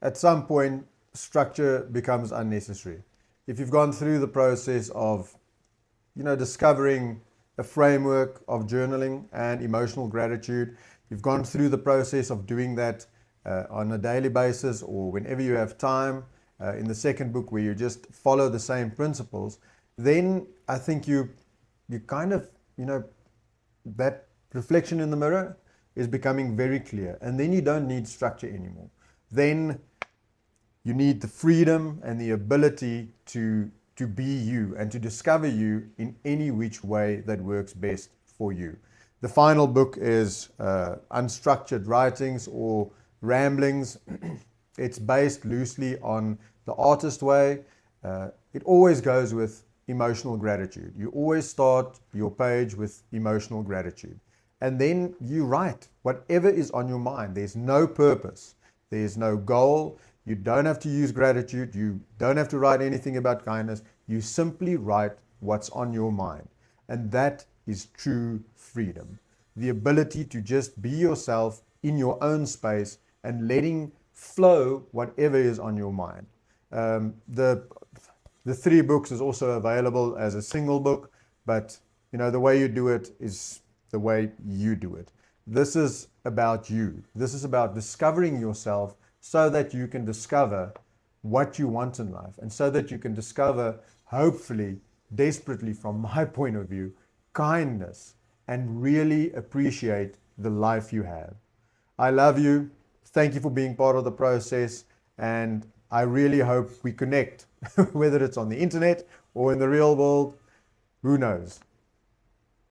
at some point, structure becomes unnecessary. If you've gone through the process of, discovering a framework of journaling and emotional gratitude, you've gone through the process of doing that on a daily basis or whenever you have time, in the second book where you just follow the same principles, then I think you kind of, that reflection in the mirror is becoming very clear. And then you don't need structure anymore. Then you need the freedom and the ability to be you and to discover you in any which way that works best for you. The final book is Unstructured Writings or Ramblings. It's based loosely on the artist way. It always goes with emotional gratitude. You always start your page with emotional gratitude. And then you write whatever is on your mind. There's no purpose. There's no goal. You don't have to use gratitude. You don't have to write anything about kindness. You simply write what's on your mind. And that is true freedom. The ability to just be yourself in your own space and letting flow whatever is on your mind. The 3 books is also available as a single book, but the way you do it is the way you do it. This is about you. This is about discovering yourself so that you can discover what you want in life and so that you can discover, hopefully, desperately from my point of view, kindness and really appreciate the life you have. I love you. Thank you for being part of the process, and I really hope we connect, whether it's on the internet or in the real world. Who knows?